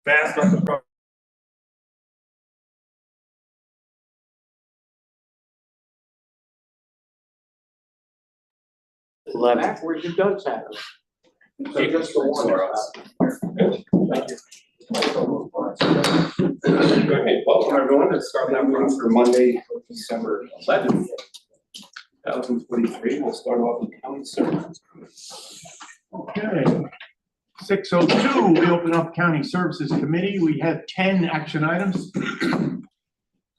fast on the pro. 11. Backwards, you don't have it. So Keep just the one. Thank you. Okay, welcome everyone to start that meeting for Monday, December 11th, 2023. We'll start off with county services. Okay. 6:02, we open up County Services Committee. We have 10 action items.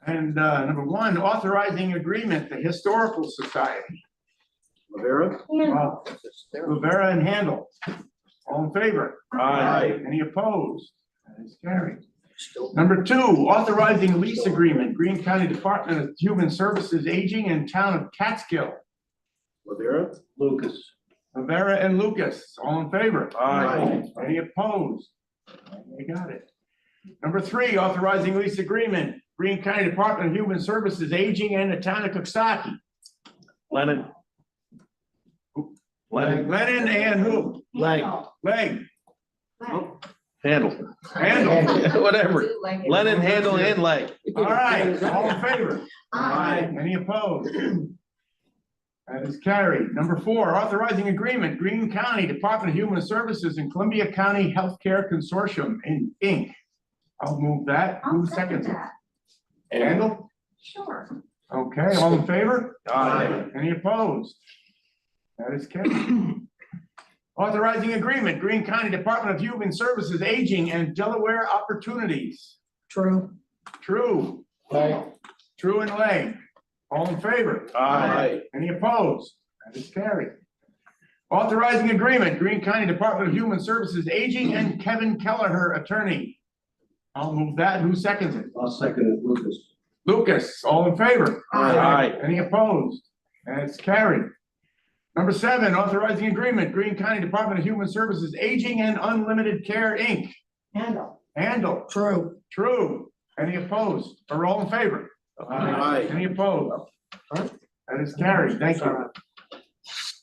And number one, authorizing agreement, the Historical Society. Rivera? Rivera and Handel. All in favor? Aye. Any opposed? That is carried. Number two, authorizing lease agreement, Greene County Department of Human Services, Aging and Town of Catskill. Rivera? Lucas. Rivera and Lucas, all in favor? Aye. Any opposed? You got it. Number three, authorizing lease agreement, Greene County Department of Human Services, Aging and the Town of Coxsackie. Lennon. Lennon and who? Leg. Leg. Handle. Handel. Whatever. Lennon, Handle, and Leg. All right, all in favor? Aye. Any opposed? That is carried. Number four, authorizing agreement, Greene County Department of Human Services and Columbia County Healthcare Consortium, Inc. I'll move that. Who seconds it? Handel? Sure. Okay, all in favor? Aye. Any opposed? That is carried. Authorizing agreement, Greene County Department of Human Services, Aging and Delaware Opportunities. True. True. True and Leg. All in favor? Aye. Any opposed? That is carried. Authorizing agreement, Greene County Department of Human Services, Aging and Kevin Kelleher, attorney. I'll move that. Who seconds it? I'll second it, Lucas. Lucas, all in favor? Aye. Any opposed? That's carried. Number seven, authorizing agreement, Greene County Department of Human Services, Aging and Unlimited Care, Inc. Handle. Handle. True. True. Any opposed? Or all in favor? Aye. Any opposed? That is carried. Thank you.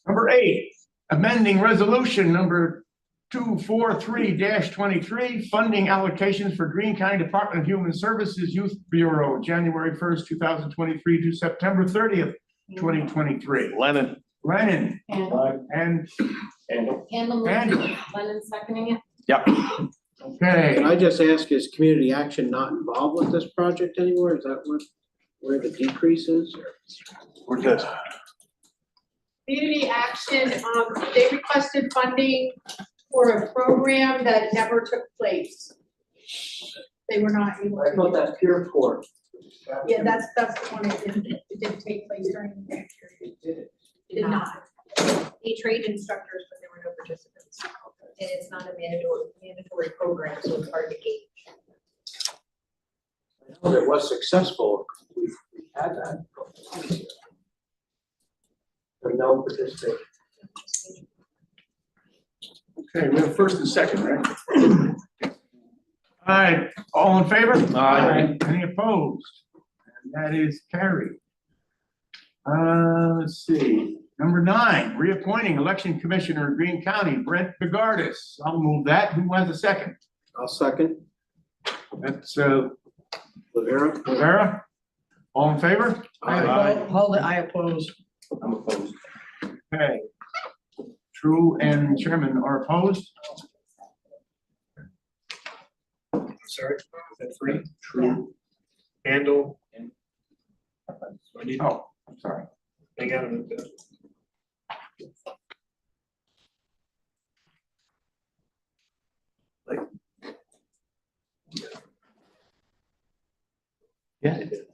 Number eight, amending resolution number 243-23, funding allocations for Greene County Department of Human Services Youth Bureau, January 1st, 2023 to September 30th, 2023. Lennon. Lennon Handle. and Handle. Handle. Lennon seconding it. Yep. Okay. Can I just ask, is community action not involved with this project anymore? Is that where the decrease is? We're good. Community action, they requested funding for a program that never took place. They were not able I thought to. that's pure court. Yeah, that's the one that didn't take place during the period. It did not. They trained instructors, but there were no participants. And it's not a mandatory program, so it's hard to gauge. I know it was successful. We had that. But no participation. Okay, we have first and second, right? All right, all in favor? Aye. Any opposed? And that is carried. Let's see, number nine, reappointing election commissioner, Greene County, Brent Begardis. I'll move that. Who has a second? I'll second. That's Rivera? Rivera. All in favor? Hold it, I oppose. I'm opposed. Okay. True and Chairman are opposed. Sorry, is that three? True. Handle. And. So I need, Oh, I'm sorry. I got it. Yeah, it did.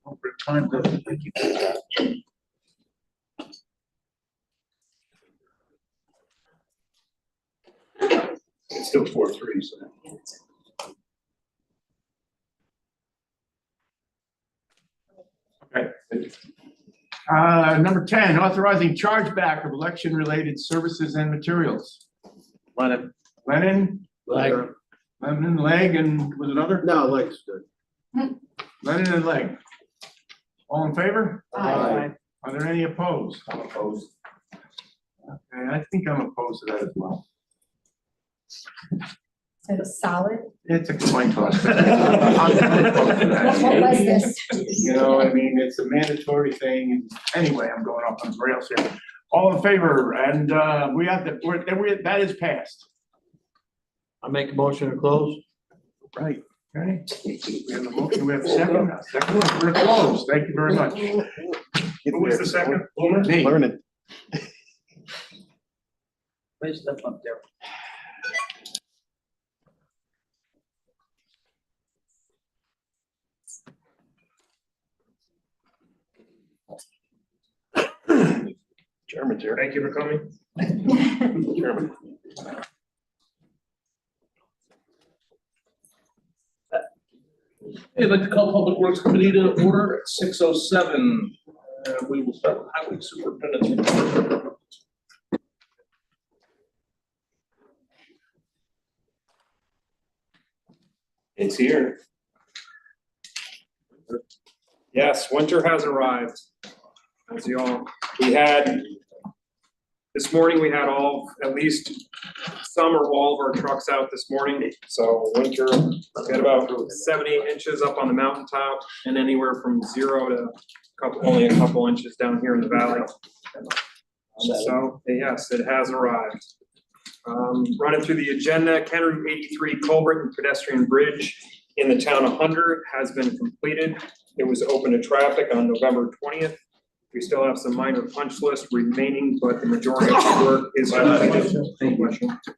Over time, doesn't make you do that. It's still 4-3, so. Okay. Number 10, authorizing chargeback of election-related services and materials. Lennon. Lennon, Rivera? Lennon, Leg, and was it other? No, Leg's good. Lennon and Leg. All in favor? Aye. Are there any opposed? I'm opposed. Okay, I think I'm opposed to that as well. So solid. It's a coin toss. I'm opposed to that. What was this? You know, I mean, it's a mandatory thing. Anyway, I'm going off on the rails here. All in favor, and we have that is passed. I make a motion to close. Right. Okay. We have a motion, we have a second. We're closed. Thank you very much. Who was the second? Bloomer? Me. Learning. Please step up there. Chairman's here. Thank you for coming. Chairman. Hey, I'd like to call Public Works Committee to order at 6:07. We will start with Highway Superintendent's report. It's here. Yes, winter has arrived. As this morning, we had at least some or all of our trucks out this morning. So winter, we had about 70 inches up on the mountaintop and anywhere from 0 to only a couple inches down here in the valley. So yes, it has arrived. Running through the agenda, County Route 83 culvert and pedestrian bridge in the town of Hunter has been completed. It was open to traffic on November 20th. We still have some minor punch list remaining, but the majority of the work is completed.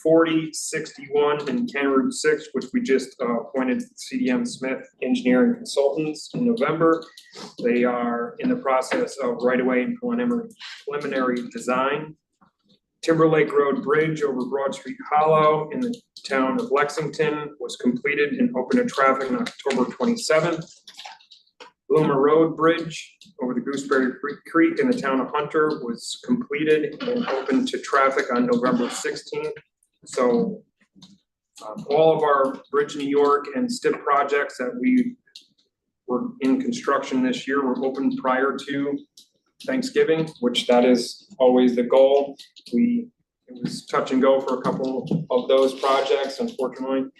4061 and County Route 6, which we just appointed CDM Smith Engineering Consultants in November. They are in the process of right-of-way and preliminary design. Timberlake Road Bridge over Broad Street Hollow in the town of Lexington was completed and open to traffic on October 27th. Bloomer Road Bridge over the Gooseberry Creek in the town of Hunter was completed and open to traffic on November 16th. So all of our Bridge New York and STIP projects that we were in construction this year were open prior to Thanksgiving, which that is always the goal. It was touch and go for a couple of those projects, unfortunately.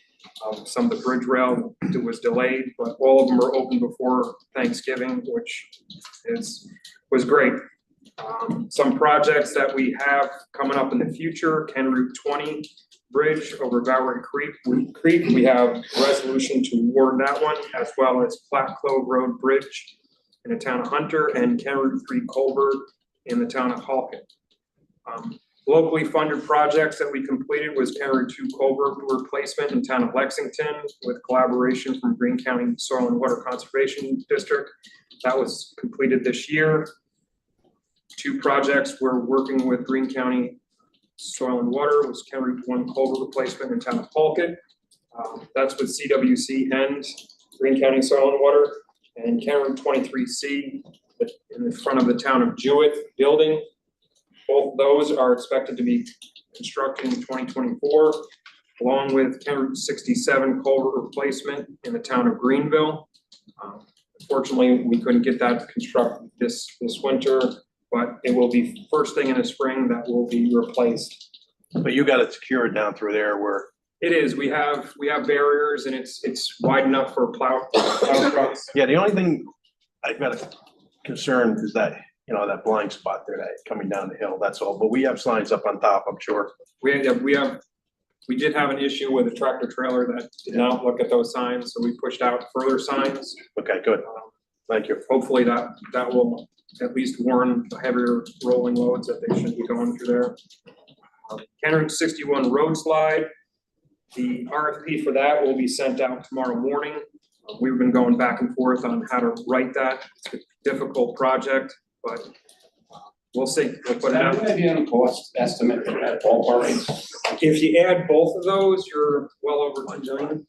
Some of the bridge rail was delayed, but all of them were open before Thanksgiving, which was great. Some projects that we have coming up in the future, County Route 20 Bridge over Bowery Creek, we have resolution to award that one, as well as Platte Clove Road Bridge in the town of Hunter and County Route 3 Culvert in the town of Halkett. Locally funded projects that we completed was County Route 2 Culvert replacement in town of Lexington with collaboration from Greene County Soil and Water Conservation District. That was completed this year. 2 projects we're working with Greene County Soil and Water was County Route 1 Culvert replacement in town of Halkett. That's with CWC and Greene County Soil and Water. And County Route 23C in the front of the town of Jewett building. Both of those are expected to be constructed in 2024, along with County Route 67 culvert replacement in the town of Greenville. Unfortunately, we couldn't get that constructed this winter, but it will be first thing in the spring that will be replaced. But you got it secured down through there where. It is. We have barriers, and it's wide enough for plow trucks. Yeah, the only thing I've got a concern is that, that blind spot there, that coming down the hill, that's all. But we have signs up on top, I'm sure. We did have an issue with a tractor trailer that did not look at those signs, so we pushed out further signs. Okay, good. Thank you. Hopefully that will at least warn the heavier rolling loads that they should be going through there. County Route 61 road slide. The RFP for that will be sent out tomorrow morning. We've been going back and forth on how to write that. It's a difficult project, but we'll see. We'll put it out. Maybe on a cost estimate for that ballpark. If you add both of those, you're well over $2 million.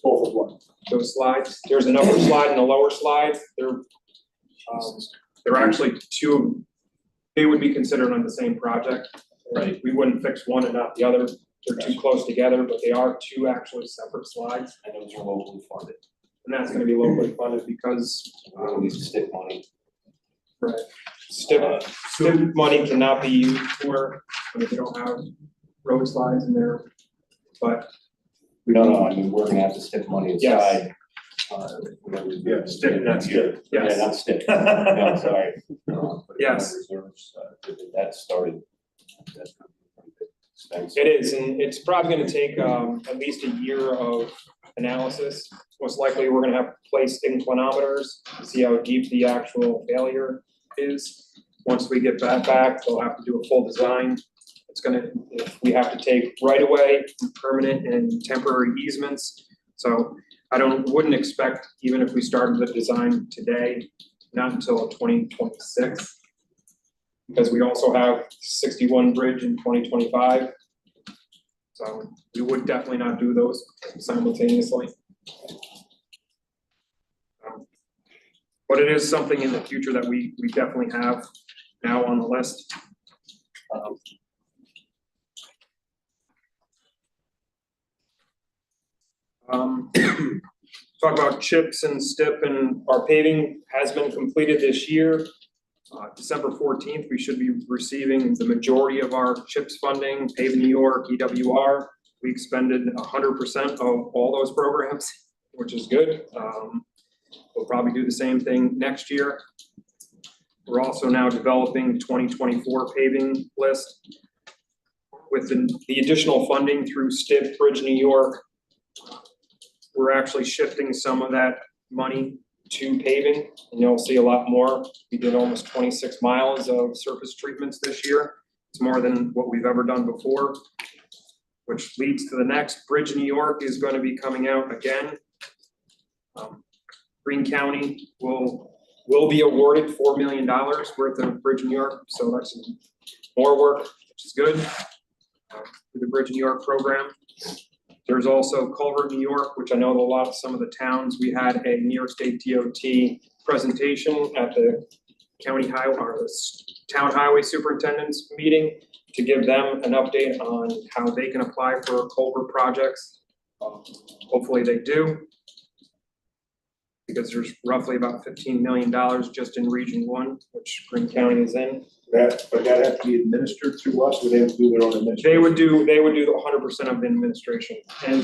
Both of what? Those slides. There's an upper slide and a lower slide. They're actually two. They would be considered on the same project. Right. We wouldn't fix one and not the other. They're too close together, but they are 2 actually separate slides. And those are locally funded. And that's going to be locally funded because We'll need to stick money. Right. STIP money cannot be used for, if you don't have road slides in there, but No, I mean, we're gonna have to stick money Yes. aside. Whatever we do. Yeah, stick, not skip. Yeah, Yes. not stick. No, sorry. Put it in Yes. Reserves, that started. That's pretty big expense. it is, and it's probably gonna take at least a year of analysis. Most likely, we're gonna have to place inclinometers to see how deep the actual failure is. Once we get that back, they'll have to do a full design. It's gonna, if we have to take right away, permanent and temporary easements. So I wouldn't expect, even if we started the design today, not until 2026. Because we also have 61 bridge in 2025. So we would definitely not do those simultaneously. But it is something in the future that we definitely have now on the list. Talk about CHIPS and STIP, and our paving has been completed this year. December 14th, we should be receiving the majority of our CHIPS funding, Pave New York, EWR. We expended 100% of all those programs, which is good. We'll probably do the same thing next year. We're also now developing 2024 paving list. With the additional funding through STIP, Bridge New York, we're actually shifting some of that money to paving, and you'll see a lot more. We did almost 26 miles of surface treatments this year. It's more than what we've ever done before, which leads to the next. Bridge New York is going to be coming out again. Greene County will be awarded $4 million worth of Bridge New York, so that's more work, which is good, for the Bridge New York program. There's also Culvert New York, which I know some of the towns, we had a New York State DOT presentation at the county highway, or the town highway superintendent's meeting to give them an update on how they can apply for culvert projects. Hopefully they do, because there's roughly about $15 million just in Region 1, which Greene County is in. But that have to be administered through us, or they have to do their own administration? They would do the 100% of the administration.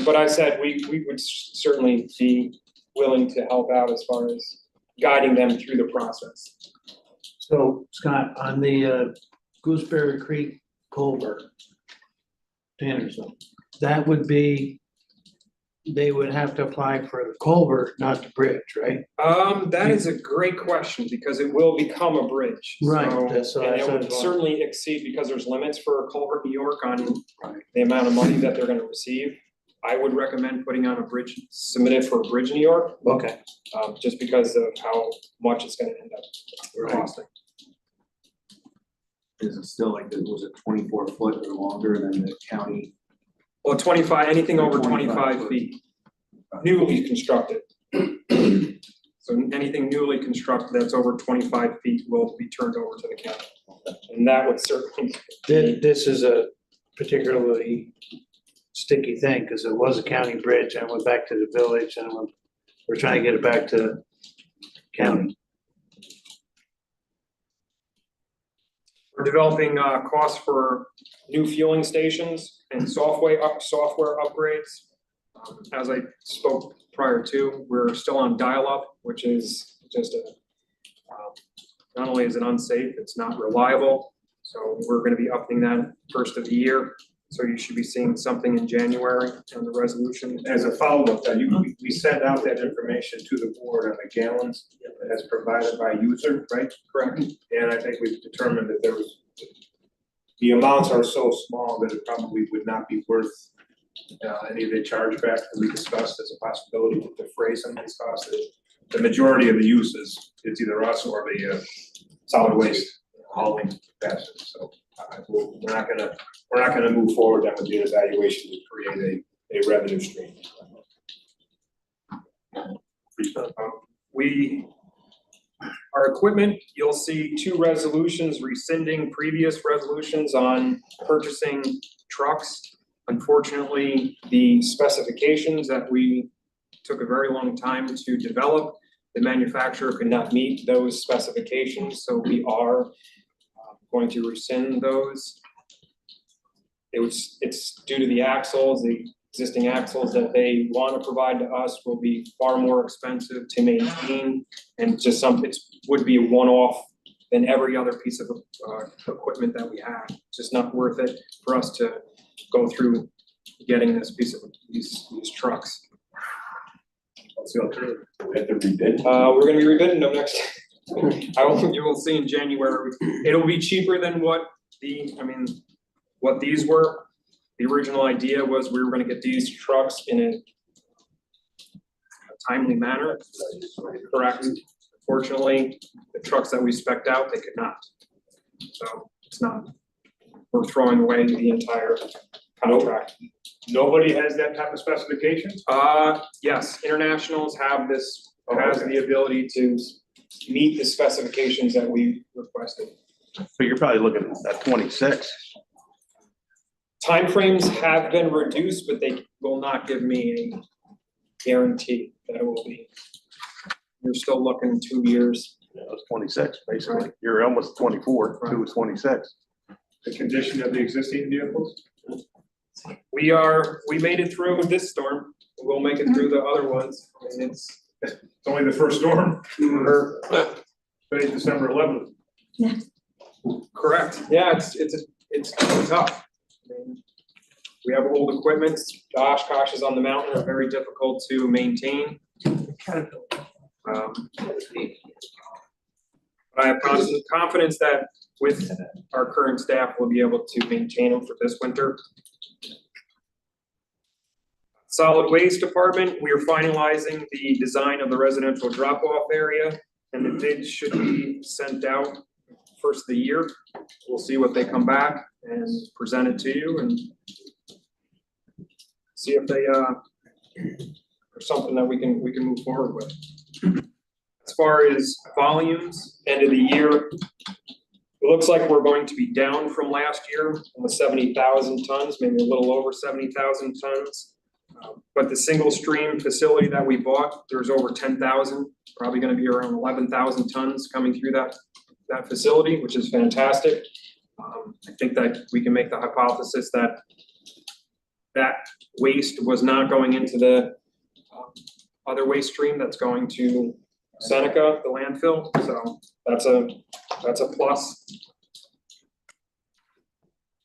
But I said, we would certainly be willing to help out as far as guiding them through the process. So Scott, on the Gooseberry Creek culvert, Anderson, that would be, they would have to apply for the culvert, not the bridge, right? That is a great question, because it will become a bridge. Right, So- that's what I And it would said. certainly exceed, because there's limits for Culvert New York on Right. the amount of money that they're gonna receive. I would recommend putting on a bridge, submit it for Bridge New York, Okay. just because of how much it's gonna end up costing. Is it still like, was it 24 foot or longer than the county? Well, 25, anything over 25 25 feet, newly constructed. So anything newly constructed that's over 25 feet will be turned over to the county. And that would certainly, This is a particularly sticky thing, because it was a county bridge, and it went back to the village, and we're trying to get it back to county. we're developing costs for new fueling stations and software upgrades. As I spoke prior to, we're still on dial-up, which is just not only is it unsafe, it's not reliable. So we're gonna be upping that first of the year. So you should be seeing something in January on the resolution. As a follow-up, we sent out that information to the board on the gallons as provided by user, right? Correct. And I think we've determined that the amounts are so small that it probably would not be worth any of the chargebacks that we discussed as a possibility to defray some of these costs. The majority of the uses, it's either us or the solid waste hauling capacity. So we're not gonna move forward then with the evaluation to create a revenue stream. Our equipment, you'll see 2 resolutions rescinding previous resolutions on purchasing trucks. Unfortunately, the specifications that we took a very long time to develop the manufacturer could not meet those specifications, so we are going to rescind those. It's due to the axles, the existing axles that they want to provide to us will be far more expensive to maintain, and just it would be a one-off than every other piece of equipment that we have. It's just not worth it for us to go through getting this piece of these trucks. What's the alternative? We have to rebid. We're gonna be rebidding them next. You will see in January. It'll be cheaper than what these were. The original idea was we were gonna get these trucks in a timely manner. Correct. Fortunately, the trucks that we spec'd out, they could not. So it's not, we're throwing away the entire contract. Nobody has that type of specifications? Yes, internationals have this, has the ability to meet the specifications that we requested. So you're probably looking at 26. Timeframes have been reduced, but they will not give me a guarantee that it will be. You're still looking 2 years. Yeah, it was 26, basically. You're almost 24, Right. 2 was 26. The condition of the existing vehicles? We made it through this storm. We'll make it through the other ones. And it's, It's only the first storm. Today's December 11th. correct. Yeah, it's tough. I mean, we have old equipment. The Oshkoshes on the mountain are very difficult to maintain. I have confidence that with our current staff, we'll be able to maintain them for this winter. Solid Waste Department, we are finalizing the design of the residential drop-off area, and the bids should be sent out first of the year. We'll see what they come back and present it to you and see if they are something that we can move forward with. As far as volumes, end of the year, it looks like we're going to be down from last year, almost 70,000 tons, maybe a little over 70,000 tons. But the single stream facility that we bought, there's over 10,000, probably gonna be around 11,000 tons coming through that facility, which is fantastic. I think that we can make the hypothesis that that waste was not going into the other waste stream that's going to Seneca, the landfill, so that's a plus.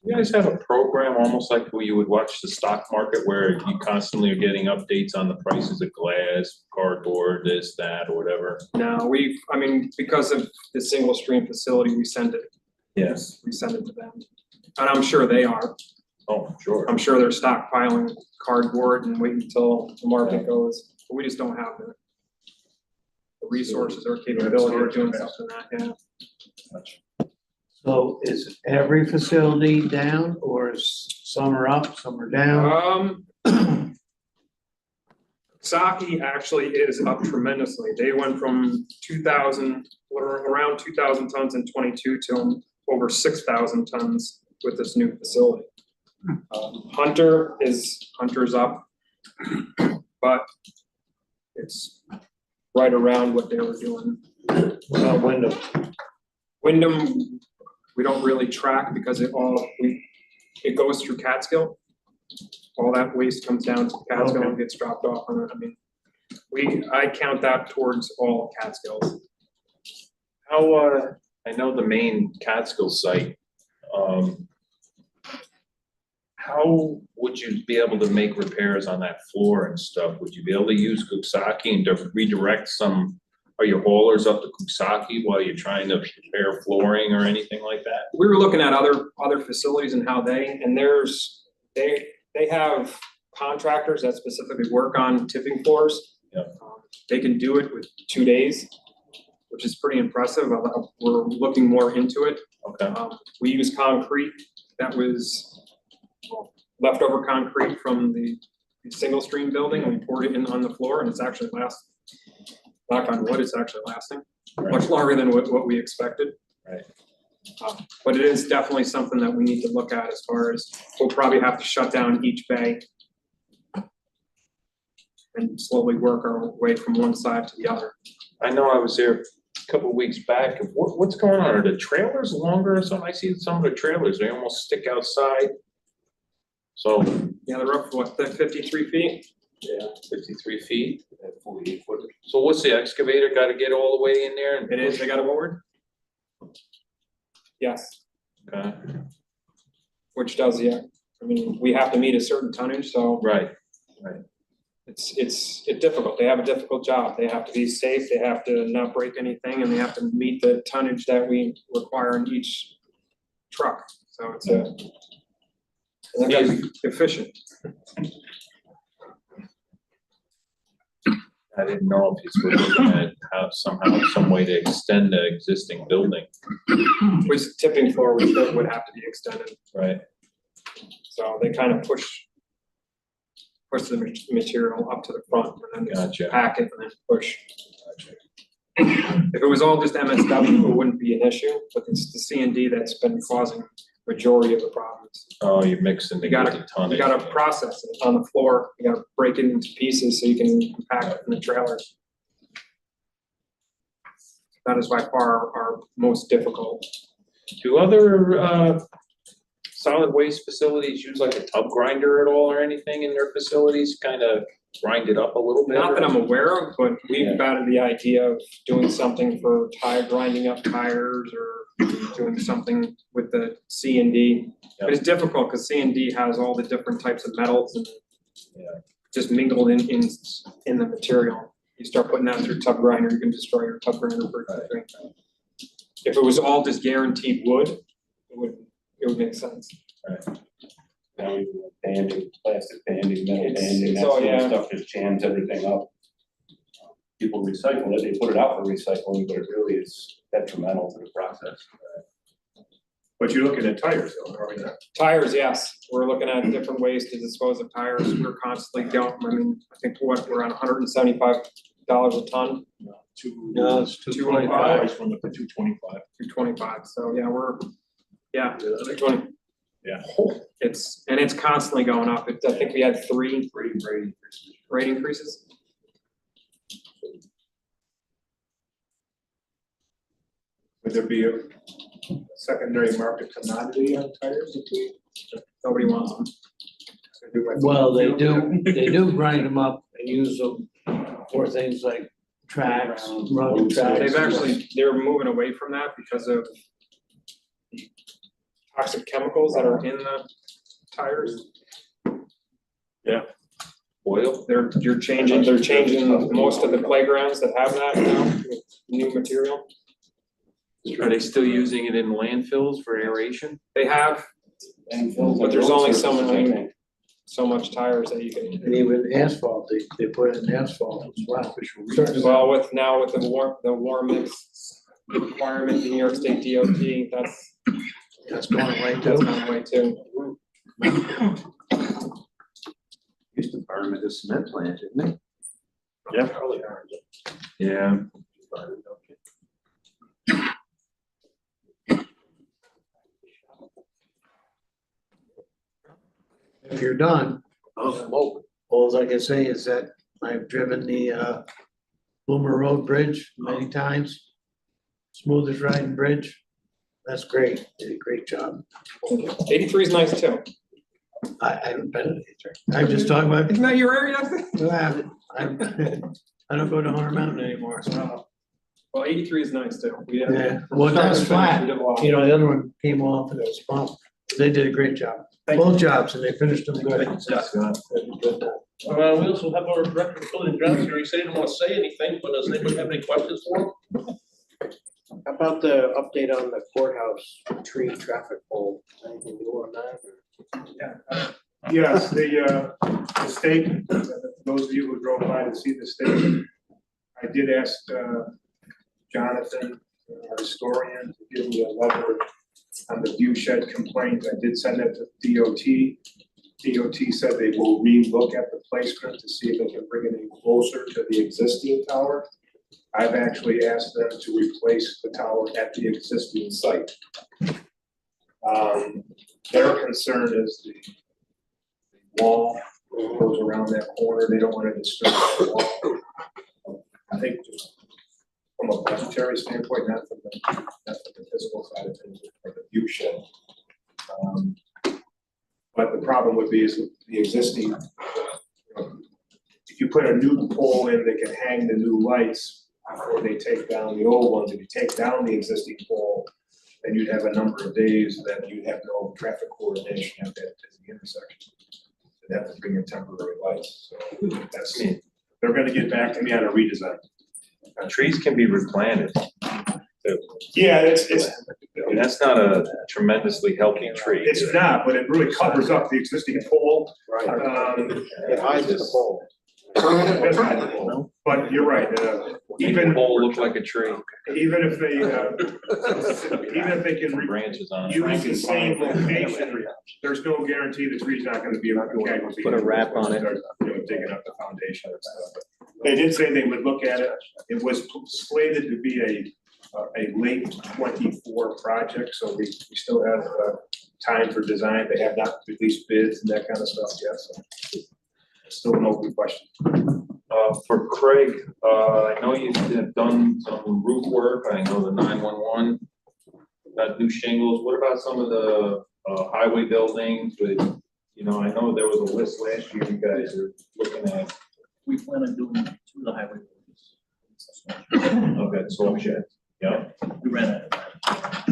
You guys have a program almost like where you would watch the stock market where you constantly are getting updates on the prices of glass, cardboard, this, that, or whatever? Now, because of the single stream facility, we send it. Yes. We send it to them. And I'm sure they are. Oh, sure. I'm sure they're stockpiling cardboard and waiting until the market goes, but we just don't have the resources or capability of doing something like that, yeah. So is every facility down, or is some are up, some are down? Saki actually is up tremendously. They went from around 2,000 tons in 22 to over 6,000 tons with this new facility. Hunter's up, but it's right around what they were doing. Wyndham, we don't really track because it goes through Catskill. All that waste comes down to Catskill and gets dropped off on it. I count that towards all of Catskills. How, I know the main Catskill site, how would you be able to make repairs on that floor and stuff? Would you be able to use Kuksaki and to redirect some of your haulers up to Kuksaki while you're trying to repair flooring or anything like that? We were looking at other facilities and how they have contractors that specifically work on tipping floors. Yeah. They can do it with 2 days, which is pretty impressive. We're looking more into it. Okay. We use concrete that was leftover concrete from the single stream building. We poured it in on the floor and it's actually knock on wood, it's actually lasting much longer than what we expected. Right. But it is definitely something that we need to look at as far as we'll probably have to shut down each bay and slowly work our way from one side to the other. I know I was there a couple of weeks back. What's going on? Are the trailers longer or something? I see some of the trailers, they almost stick outside. So, Yeah, they're up, what, 53 feet? yeah, 53 feet. 48 foot. So what's the excavator gotta get all the way in there and? It is, they got a board? Yes, Okay, which does, yeah. I mean, we have to meet a certain tonnage, so right, it's difficult. They have a difficult job. They have to be safe, they have to not break anything, and they have to meet the tonnage that we require in each truck. So it's a, and they gotta be efficient. I didn't know if you were looking at how somehow, some way to extend the existing building, Which tipping floor would have to be extended. right? So they kind of push the material up to the front and then just Gotcha. pack it and then push. If it was all just MSW, it wouldn't be an issue, but it's the C and D that's been causing majority of the problems. Oh, you're mixing You gotta- the tonnage. You gotta process it on the floor, you gotta break it into pieces so you can pack it in the trailer. That is by far our most difficult. Do other, solid waste facilities use like a tub grinder at all or anything in their facilities, kind of grind it up a little bit? Not that I'm aware of, but we've Yeah. batted the idea of doing something for grinding up tires or doing something with the C and D. But it's difficult because C and D has all the different types of metals and Yeah. just mingled in the material. You start putting that through tub grinder, you can destroy your tub grinder pretty quickly. If it was all just guaranteed wood, it would make sense. Now we do banding, plastic banding, metal It's- banding, it's that all- sort of yeah. stuff just jams everything up. People recycle it, they put it out for recycling, but it really is detrimental to the process. But you're looking at tires though, are we not? Tires, yes, we're looking at different ways to dispose of tires, we're constantly going, I mean, I think we're on $175 a ton, No, it's 225. Price went up to 225. 225, so yeah, yeah, 220. Yeah. It's constantly going up, I think we had three rate increases. Would there be a secondary market commodity on tires if we? Nobody wants them. Well, they do grind them up and use them for things like tracks, running tracks. They're moving away from that because of the toxic chemicals that are in the tires. Oil? They're changing most of the playgrounds that have that now with new material. Are they still using it in landfills for aeration? They have But there's only so much tires that you can. And even asphalt, they put in asphalt as well. Well, with the warm mix requirement, the New York State DOT, That's going right that's too. on the way too. Used to burn at the cement plant, didn't it? Yeah, probably are. Yeah. If you're done, all I can say is that I've driven the Boomer Road Bridge many times. Smoothest riding bridge. That's great. Did a great job. 83 is nice too. I haven't been in it. I'm just talking about, Isn't that your area? I don't go to Hunter Mountain anymore, so. Well, 83 is nice too. Yeah, well, that's flat. You know, the other one came off and it was bumped. They did a great job. Both jobs, and they finished them good. We also have our director of building grounds here. He said he didn't want to say anything, but does anybody have any questions for him? How about the update on the courthouse tree traffic pole? Anything new on that? Yes, the stake, those of you who drove by to see the stake, I did ask Jonathan, our historian, to give me a letter on the view shed complaint. I did send it to DOT. DOT said they will re-look at the placement to see if they can bring it in closer to the existing tower. I've actually asked them to replace the tower at the existing site. Their concern is the wall that goes around that corner. They don't want to disturb the wall. I think just from a budgetary standpoint, not from the physical side of things, or the view shed. But the problem would be is the existing, if you put a new pole in that can hang the new lights before they take down the old ones, if you take down the existing pole, then you'd have a number of days that you'd have no traffic coordination at that busy intersection. They'd have to bring in temporary lights, so that's, they're gonna get back to me on a redesign. Trees can be replanted. Yeah, it's, I mean, that's not a tremendously healthy tree. it's not, but it really covers up the existing pole. Right. It hides the pole. But you're right, Even even, pole look like a tree, even if they, even if they can branches on it. use the same location, there's no guarantee the tree's not gonna be a casualty. Put a wrap on it. Start, digging up the foundation and stuff. They did say they would look at it. It was slated to be a late 24 project, so we still have time for design. They have not released bids and that kind of stuff yet, so still an open question. For Craig, I know you have done some roof work, I know the 911, got new shingles, what about some of the highway buildings with, you know, I know there was a list last year you guys are looking at. We plan on doing 2 of the highway buildings. Okay, so, yeah, We ran out of that.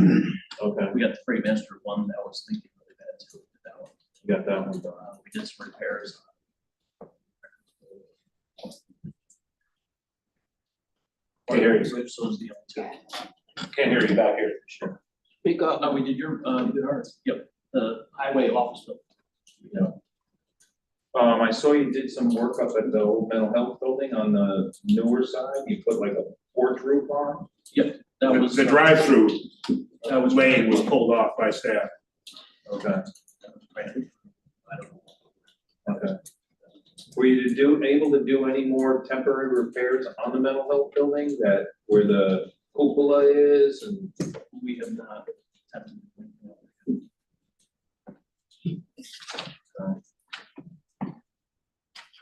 okay, We got the Freight Master one that was thinking really bad too. That one. you got that one. We did some repairs. Can't hear you. So is the only 2. Can't hear you back here. Sure. Speak up. No, we did your, we did ours. Yep, the highway office building. Yeah. I saw you did some work up at the old mental health building on the newer side, you put like a porch roof on? Yep, that was. The drive-through That was lane was pulled off by staff. Okay, I don't know. okay. Were you able to do any more temporary repairs on the mental health building that, where the cupola is and? We have not attempted.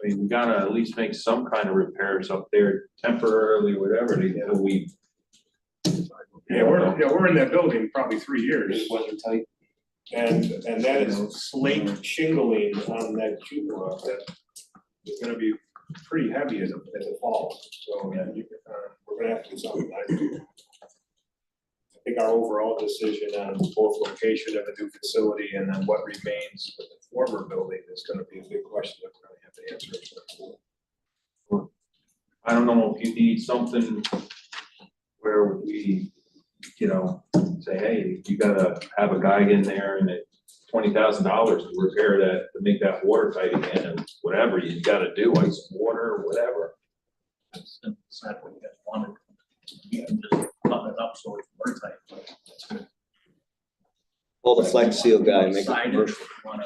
I mean, we gotta at least make some kind of repairs up there temporarily, whatever, until we. Yeah, we're in that building probably 3 years. It wasn't tight. And that is slate shingling on that cupola that is gonna be pretty heavy as it falls. So, yeah, we're gonna have to do something. I think our overall decision on both location of a new facility and then what remains of the former building is gonna be a big question that we're gonna have to answer. I don't know if you need something where we, you know, say, hey, you gotta have a guy in there and it's $20,000 to repair that, to make that watertight again, and whatever you gotta do, like some water or whatever. That's what you guys wanted. You can just button it up so it's watertight. Pull the Flex Seal guy, make it Signage, commercial. if you wanna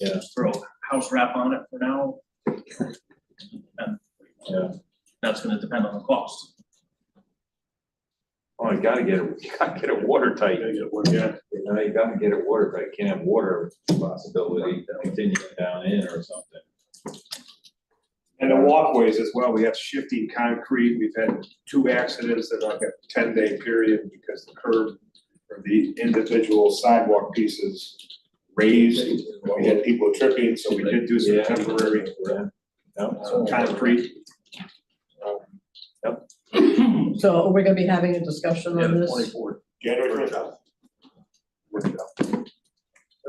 Yeah. throw house wrap on it for now. And Yeah. that's gonna depend on the cost. Oh, you gotta get it watertight. Yeah. You know, you gotta get it watertight, can't have water possibility continuing down in or something. And the walkways as well, we have shifting concrete, we've had 2 accidents that are like a 10-day period because the curb or the individual sidewalk pieces raised. We had people tripping, so we did do some Yeah. temporary concrete. So are we gonna be having a discussion on this? 24th, January 12th.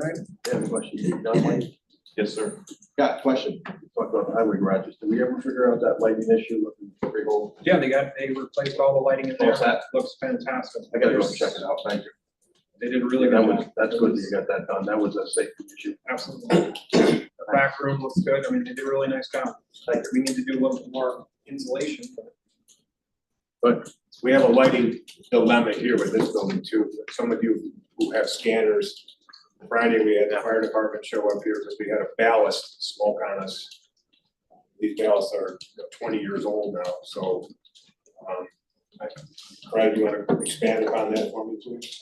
I have a question. Yes, sir. Got a question. Talk about the highway garages. Did we ever figure out that lighting issue with the big old? Yeah, they replaced all the lighting in there. What's that? Looks fantastic. I gotta go and check it out. Thank you. They did a really That good was, job. that's good that you got that done. That was a safety issue. Absolutely. The back room looks good. I mean, they did a really nice job. Like, we need to do a little bit more insulation, But we have a lighting dilemma here with this building too. Some of you who have scanners, Friday we had the fire department show up here because we had a ballast smoke on us. These ballasts are 20 years old now, so. Brad, you want to expand upon that for me, please?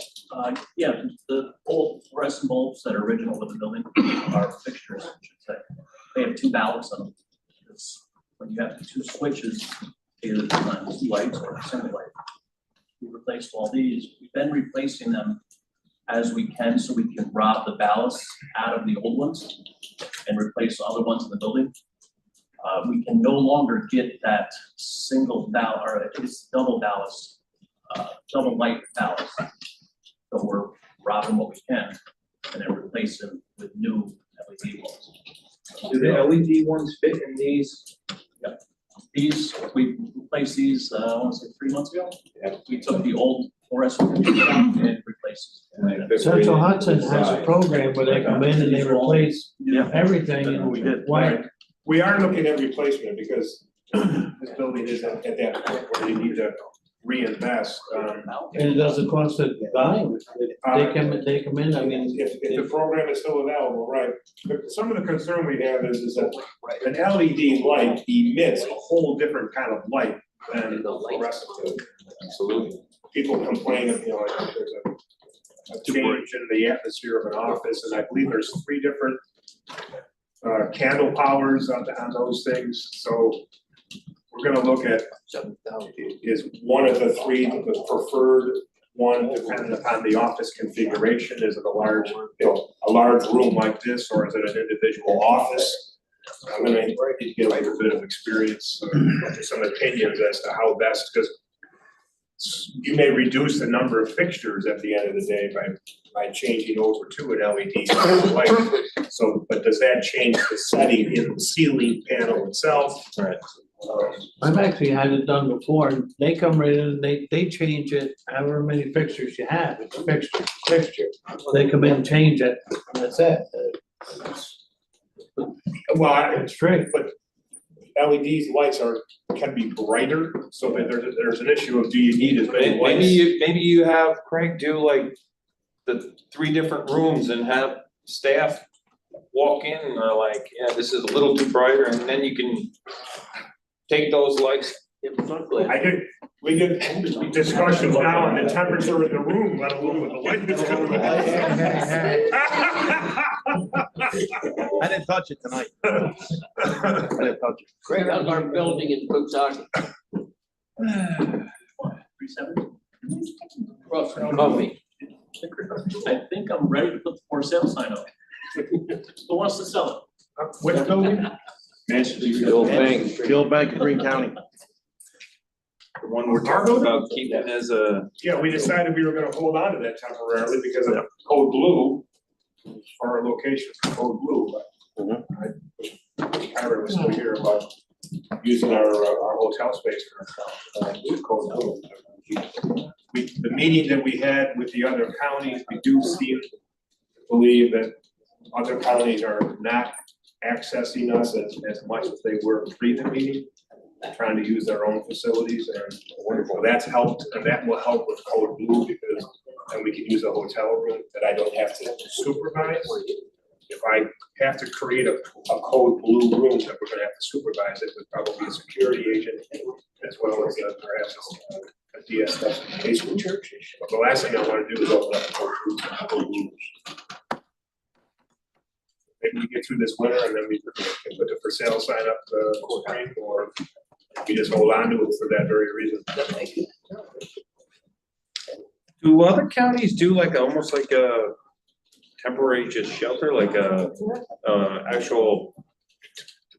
Yeah, the old fluorescent bulbs that are original with the building are fixtures, I should say. They have 2 ballasts on them. It's when you have 2 switches, either sometimes lights or a single light. We replaced all these. We've been replacing them as we can, so we can rob the ballast out of the old ones and replace other ones in the building. We can no longer get that single ballast, or it's double ballast, double light ballast. So we're robbing what we can and then replace them with new LED ones. Do the LED ones fit in these? These, we replaced these, I want to say 3 months ago. Yeah. We took the old fluorescent pictures out and replaced them. Central Hudson has a program where they come in and they replace everything and We did. white. We are looking at replacement because this building is at that point where they need to reinvest. And it doesn't cost a dime. They come in, I mean. If the program is still available, right. But some of the concern we have is that an LED light emits a whole different kind of light than the rest of it. Absolutely. People complain of, like there's a change in the atmosphere of an office, and I believe there's 3 different candle powers on those things, so we're gonna look at, is one of the 3 the preferred one, depending upon the office configuration? Is it a large, a large room like this, or is it an individual office? I'm gonna need to get a little bit of experience, some opinions as to how best, because you may reduce the number of fixtures at the end of the day by changing over to an LED light. So, but does that change the setting in the ceiling panel itself? Right. I've actually had it done before, and they come right in, and they change it, however many fixtures you have, it's a fixture. They come in and change it, and that's it. Well, It's free. but LEDs lights can be brighter, so that there's an issue of, do you need as many lights? Maybe you have Craig do like the 3 different rooms and have staff walk in and are like, yeah, this is a little too brighter, and then you can take those lights. We get discussions now on the temperature in the room, let alone with the light that's coming. I didn't touch it tonight. I didn't touch it. Craig, how's our building in Coxsackie? 37. Across from Coffee. I think I'm ready to put the for sale sign up. Who wants to sell Which building? The old bank of Greene County. The one we're talking about keeping as a. Yeah, we decided we were gonna hold on to that temporarily because of code blue, our location for code blue, but Kyra was still here about using our hotel space for code blue. The meeting that we had with the other counties, we do seem to believe that other counties are not accessing us as much as they were pre the meeting, trying to use their own facilities, and wonderful, that's helped, and that will help with code blue, because then we can use a hotel room that I don't have to supervise. If I have to create a code blue room that we're gonna have to supervise, it would probably be a security agent as well as perhaps a DSS case with church. But the last thing I wanna do is open up code blue. Maybe we get through this winter and then we can put the for sale sign up Greene, or we just hold on to it for that very reason. Do other counties do like almost like a temporary just shelter, like a actual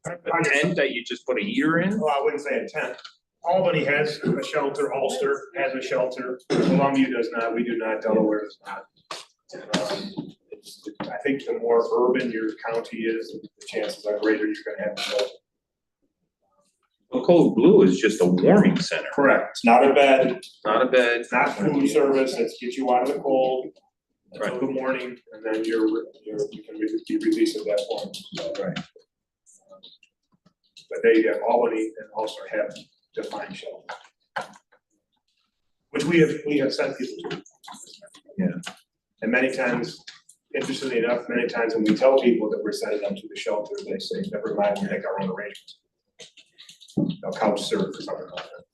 tent that you just put a heater in? Well, I wouldn't say a tent. Albany has a shelter, Ulster has a shelter, Columbia does not, we do not, Delaware does not. I think the more urban your county is, the chances are greater you're gonna have a shelter. Well, Code Blue is just a warming center. Correct. It's not a bed, Not a bed. it's not food service, it's get you out of the cold until the morning, and then you can be released at that point. Right. But they have Albany and also have defined shelter, which we have sent people to. Yeah. And many times, interestingly enough, many times when we tell people that we're sending them to the shelter, they say, never mind, we'll make our own arrangements. They'll couch surf or something like that.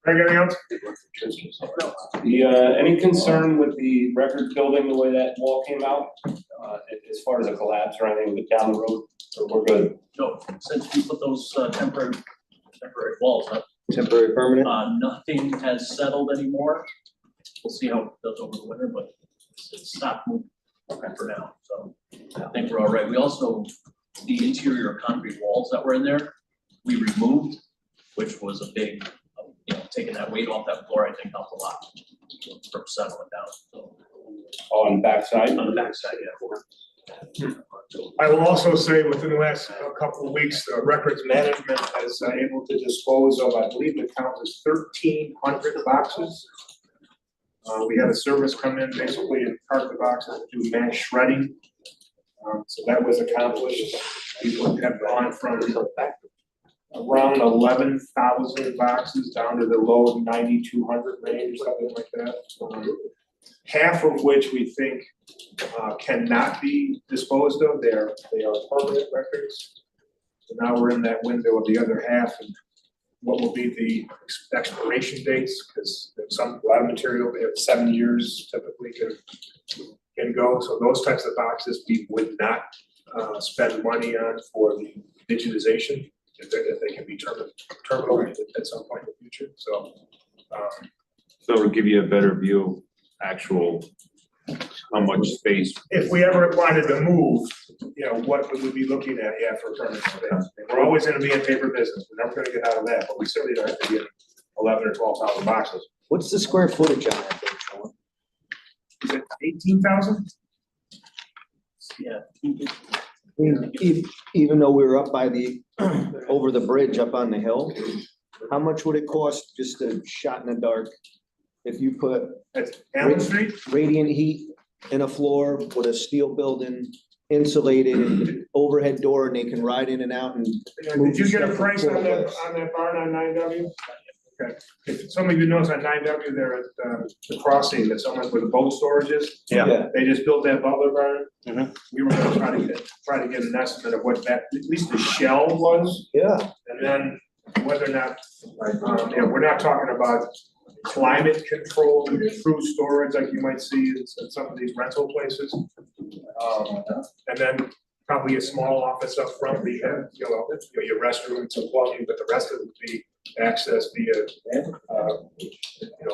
Craig, anything else? Any concern with the record building, the way that wall came out, as far as a collapse or anything, but down the road? So we're good. No, since we put those temporary walls up, Temporary permanent? nothing has settled anymore. We'll see how it does over the winter, but it's stopped moving for now, so I think we're all right. We also, the interior concrete walls that were in there, we removed, which was a big, taking that weight off that floor, I think helped a lot from settling down, so. On the backside? On the backside, yeah. I will also say within the last couple of weeks, records management is able to dispose of, I believe the count is 1,300 boxes. We had a service come in basically and cart the boxes, do mass shredding. So that was accomplished. People have gone from around 11,000 boxes down to the low 9,200 range, something like that. Half of which we think cannot be disposed of. They are permanent records. So now we're in that window of the other half, and what will be the expiration dates, because a lot of material, they have 7 years typically can go. So those types of boxes we would not spend money on for the digitization if they can be terminal at some point in the future. So So it'll give you a better view, actual, how much space. if we ever wanted to move, what would we be looking at, for permanent space? And we're always gonna be in paper business, we're never gonna get out of that, but we certainly don't have to get 11 or 12,000 boxes. What's the square footage on that thing, Sean? Is it 18,000? Yeah. Even though we were up by the, over the bridge up on the hill, how much would it cost, just a shot in the dark, if you put That's Allen Street? radiant heat in a floor with a steel building, insulated and overhead door, and they can ride in and out and Did you get a price on that barn on 9W? Okay, if some of you knows on 9W there at the crossing, that someone where the boat storage is. Yeah. They just built that butler barn. Mhm. We were gonna try to get an estimate of what that, at least the shell was, Yeah. and then whether or not, we're not talking about climate control through storage like you might see in some of these rental places. And then probably a small office up front, where you have, your restrooms and plumbing, but the rest of it would be access via,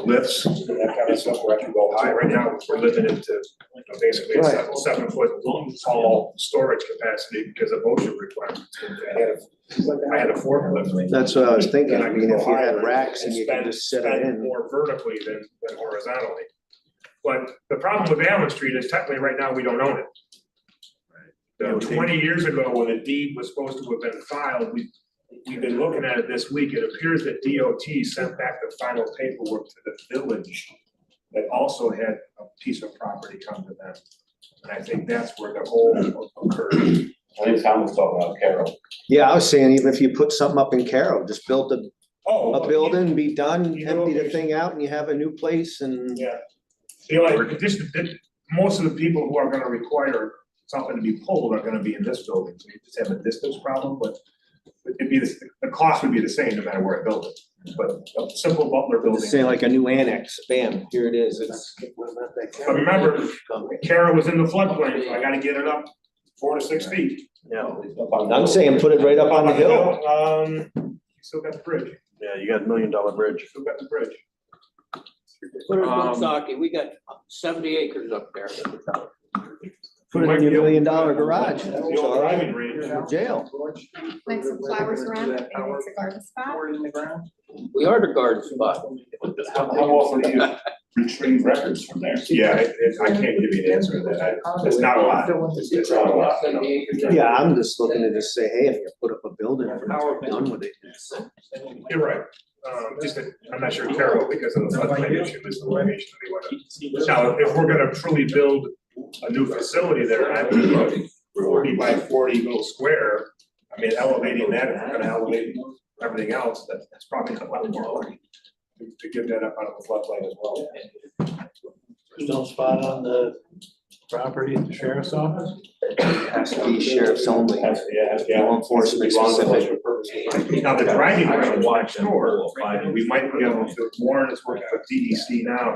lifts and that kind of stuff where I can go high. Right now, we're limited to basically a 7-foot tall storage capacity because of OSHA requirements. I had a forklift. That's what I was thinking. And I mean, if you go had higher racks and you could spend- just set it spend in. more vertically than horizontally. But the problem with Allen Street is technically right now, we don't own it. 20 years ago, when a deed was supposed to have been filed, we've been looking at it this week. It appears that DOT sent back the final paperwork to the village that also had a piece of property come to them. And I think that's where the whole occurred. I think Tom was talking about Carroll. Yeah, I was saying, even if you put something up in Carroll, just build a Oh, building, be done, You empty the know, thing out, and you have a new place and. yeah. Most of the people who are gonna require something to be pulled are gonna be in this building, so you just have a distance problem, but it'd be, the cost would be the same no matter where I build it. But a simple Butler building. Say like a new annex, bam, here it is, it's. But remember, Kara was in the floodplain, so I gotta get it up 4 to 6 feet. I'm saying put it right up on the hill. You still got the bridge, Yeah, you got $1 million bridge. still got the bridge. Put it in Woonsocket, we got 70 acres up there. Put it in your $1 million garage. The old driving range. Jail. Plant some flowers around it, maybe it's a garden spot. We are the garden spot. How often do you retrieve records from there? Yeah, I can't give you an answer to that, it's not a lot, it's not a lot. Yeah, I'm just looking to just say, hey, if you put up a building, we're done with it. You're right, I'm not sure Carol, because of the floodplain issue, is the location we want to. Now, if we're gonna truly build a new facility there, I would 40 by 40 little square, I mean, elevating that, if we're gonna elevate everything else, that's probably a lot more money to get that up out of the floodplain as well. There's no spot on the property at the sheriff's office? Has to be sheriff's only. Law enforcement specific. Now, the driving range next door, we might be able to, Warren is working with DEC now,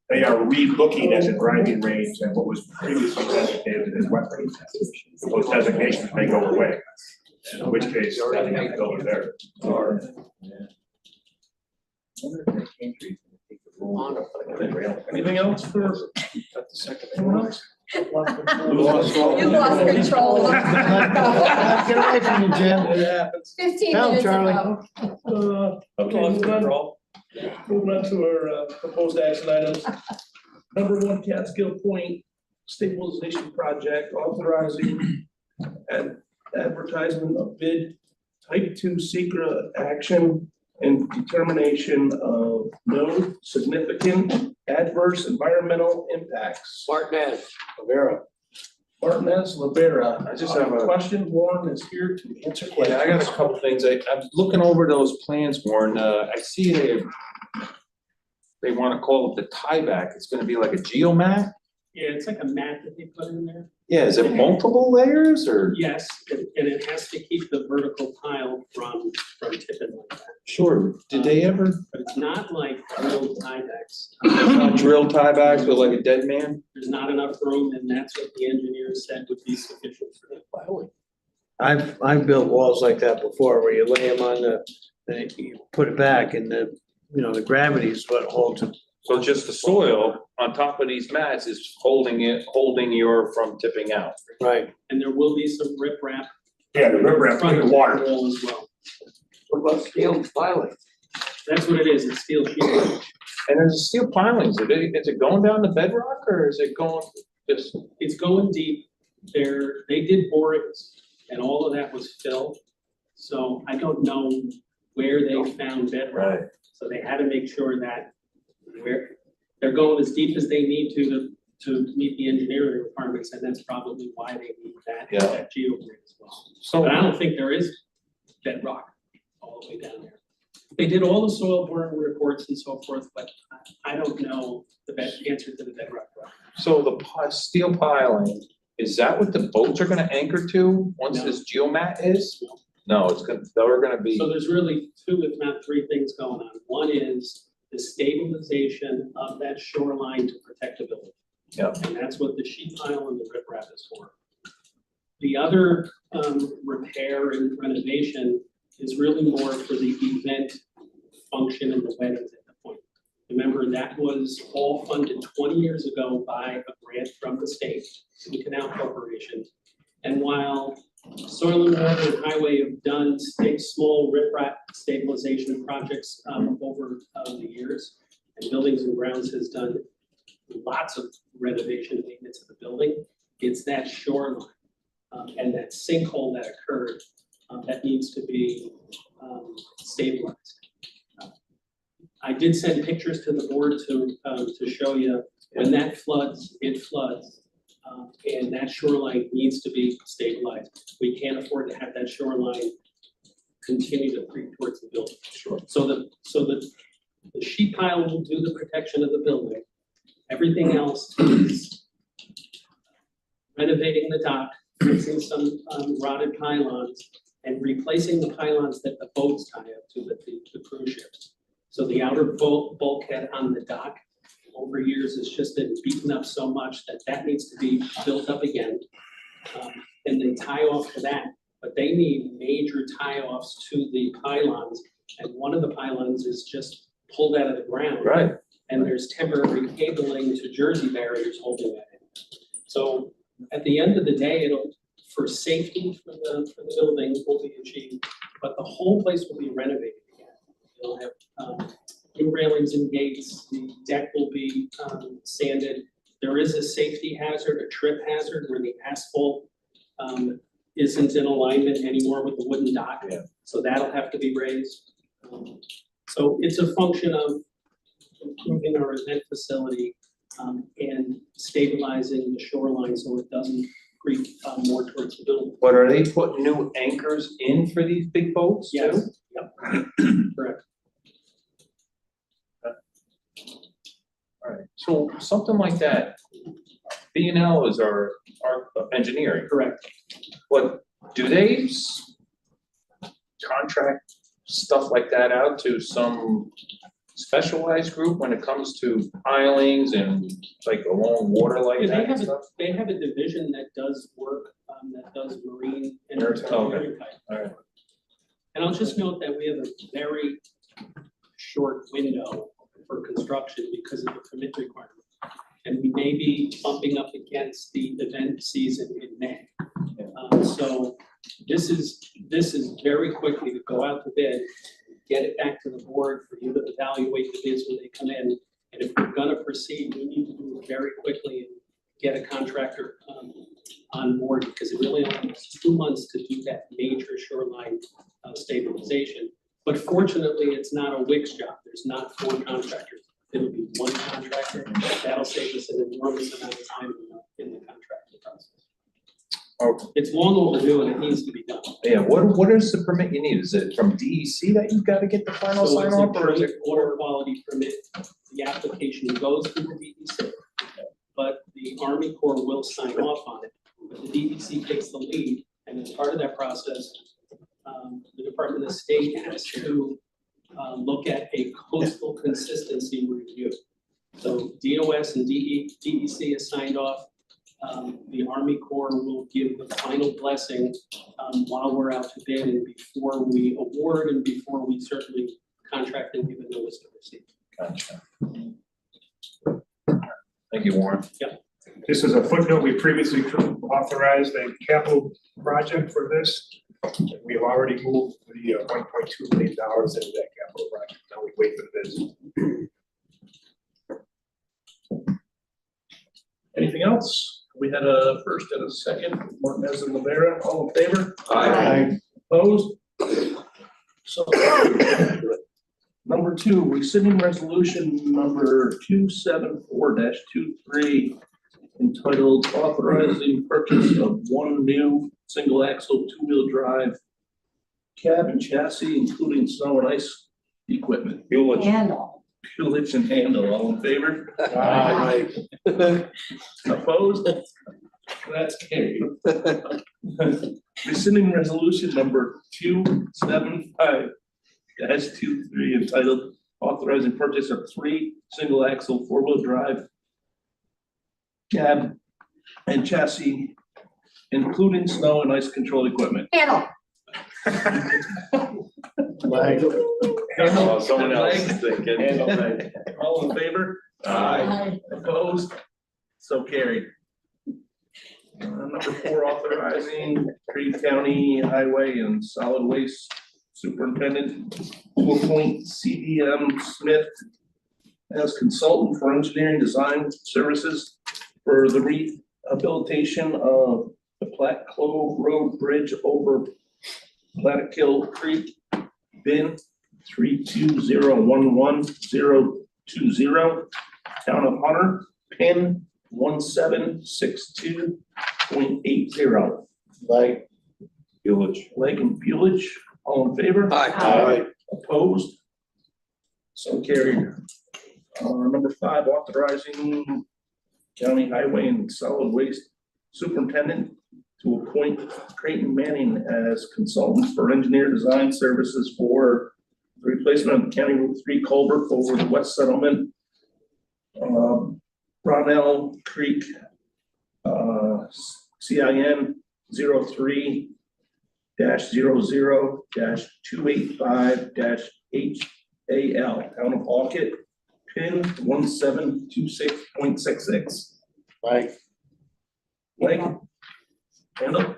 they are re-looking at the driving range and what was previously designated as wetlands. Those designations may go away, in which case, they have to go there. Anything else for? Anyone else? You lost control. Get away from me, Jim. It happens. 15 Tell him, minutes Charlie. ago. Okay, moving on to our proposed action items. Number one, Catskill Point stabilization project authorizing and advertisement of bid type 2 secret action and determination of no significant adverse environmental impacts. Martinez. Vera. Martinez Rivera. I just have a- Question. Warren is here to answer questions. Yeah, I got a couple things. I'm looking over those plans, Warren. I see they want to call it the tieback. It's gonna be like a geomat? Yeah, it's like a mat that they put in there. Yeah, is it multiple layers or? Yes, and it has to keep the vertical tile from tipping like that. Sure. Did they ever? But it's not like real tiebacks. Drill tiebacks with like a dead man? There's not enough room, and that's what the engineers said would be sufficient for the piling. I've built walls like that before, where you lay them on and you put it back, and the gravity is what holds it. So just the soil on top of these mats is holding your from tipping out. Right. And there will be some riprap. Yeah, the riprap, front the of water. wall as well. What about steel piling? That's what it is, it's steel sheet. And there's a steel pilings. Is it going down the bedrock or is it going just? It's going deep. They did borings, and all of that was filled. So I don't know where they found bedrock. Right. So they had to make sure that they're going as deep as they need to meet the engineering requirements, and that's probably why they need that geogrid as well. So But I don't think there is bedrock all the way down there. They did all the soil boring reports and so forth, but I don't know the best answer to the bedrock. So the steel piling, is that what the boats are gonna anchor to once No. this geomat is? No, they're gonna be. So there's really two, if not three things going on. One is the stabilization of that shoreline to protect the building. Yeah. And that's what the sheet pile and the riprap is for. The other repair and renovation is really more for the event function and the weddings at the point. Remember, that was all funded 20 years ago by a grant from the state, the Canal Corporation. And while Soil and Water and Highway have done small riprap stabilization projects over the years, and Buildings and Grounds has done lots of renovation and maintenance of the building. It's that shoreline and that sinkhole that occurred that needs to be stabilized. I did send pictures to the board to show you when that floods, it floods. And that shoreline needs to be stabilized. We can't afford to have that shoreline continue to creep towards the building. Sure. So the sheet pile will do the protection of the building. Everything else is renovating the dock, fixing some rotted pylons, and replacing the pylons that the boats tie up to the cruise ships. So the outer bulkhead on the dock over years has just been beaten up so much that needs to be built up again. And then tie off to that, but they need major tie offs to the pylons. And one of the pylons is just pulled out of the ground. Right. And there's temporary cabling to Jersey barriers holding that in. So at the end of the day, for safety for the building will be achieved, but the whole place will be renovated again. You'll have new railings and gates, the deck will be sanded. There is a safety hazard, a trip hazard, where the asphalt isn't in alignment anymore with the wooden dock. Yeah. So that'll have to be raised. So it's a function of improving our event facility and stabilizing the shoreline so it doesn't creep more towards the building. But are they putting new anchors in for these big boats too? Yes, yep, correct. Alright, so something like that, B&L is our engineering. Correct. What, do they contract stuff like that out to some specialized group when it comes to pilings and like along water like Yeah, that and stuff? they have a division that does work, that does marine and Okay. engineering type. All right. And I'll just note that we have a very short window for construction because of the permit requirement. And we may be bumping up against the event season in May. So this is very quickly to go out to bid, get it back to the board for you to evaluate the bids when they come in. And if we're gonna proceed, we need to do it very quickly and get a contractor on board, because it really only takes 2 months to do that major shoreline stabilization. But fortunately, it's not a Wix job. There's not 4 contractors. It'll be 1 contractor. That'll save us an enormous amount of time in the contracting process. Oh, It's long overdue and it needs to be done. yeah, what is the permit you need? Is it from DEC that you've got to get the final So sign it's off, a or is joint it? water quality permit. The application goes through the DEC, but the Army Corps will sign off on it. But the DEC takes the lead, and as part of that process, the Department of State has to look at a coastal consistency review. So DOS and DEC has signed off. The Army Corps will give the final blessing while we're out to bid and before we award and before we certainly contract and give a notice to proceed. Gotcha. Thank you, Warren. Just as a footnote, we previously authorized a capital project for this. We have already moved the $1.2 million into that capital project. Now we wait for the bids. Anything else? We had a first and a second, Martinez and Rivera, all in favor? Aye. Opposed? So, number 2, rescinding resolution number 274-23 entitled authorizing purchase of 1 new single axle 2-wheel drive cab and chassis, including snow and ice equipment. Handle. Pulich and handle, all in favor? Aye. Opposed? That's carried. Rescinding resolution number 275-23 entitled authorizing purchase of 3 single axle 4-wheel drive cab and chassis, including snow and ice control equipment. Handle. Leg. Oh, someone else is thinking. Leg. All in favor? Aye. Opposed? So carried. Number 4, authorizing Greene County Highway and Solid Waste Superintendent to appoint CDM Smith as consultant for engineering design services for the rehabilitation of the Platte Clove Road Bridge over Plattekill Creek, bin 32011-020, Town of Hunter, pin 1762.80. Leg. Village. Leg and Buelich, all in favor? Aye. Opposed? So carried. Number 5, authorizing county highway and solid waste superintendent to appoint Creighton Manning as consultant for engineer design services for the replacement of the County Route 3 culvert over the west settlement, Brownell Creek, CIN 03-00-285-HAL, Town of Hawkett, pin 1726.66. Leg. Leg. Handle.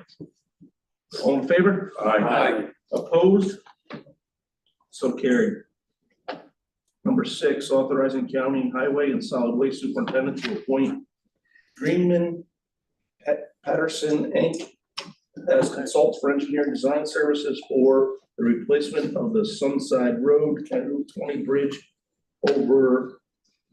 All in favor? Aye. Opposed? So carried. Number 6, authorizing county highway and solid waste superintendent to appoint Greenman Patterson, Inc. as consultant for engineering design services for the replacement of the Sunside Road, County Route 20 bridge over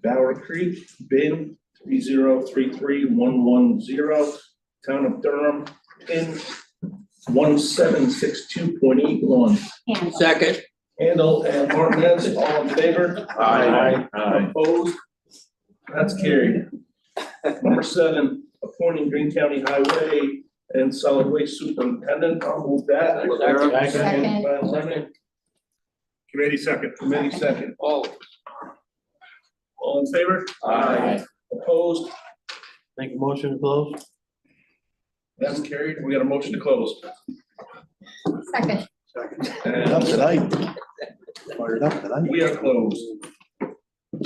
Bower Creek, bin 3033110, Town of Durham, pin 1762.81. Second. Handle and Martinez, all in favor? Aye. Opposed? That's carried. Number 7, appointing Greene County Highway and Solid Waste Superintendent. I'll move that. Second. By Lemon. Committee second. Committee second. All in favor? Aye. Opposed? Make a motion to close? That's carried. We got a motion to close. Second. And tonight. Fired up tonight. we are closed.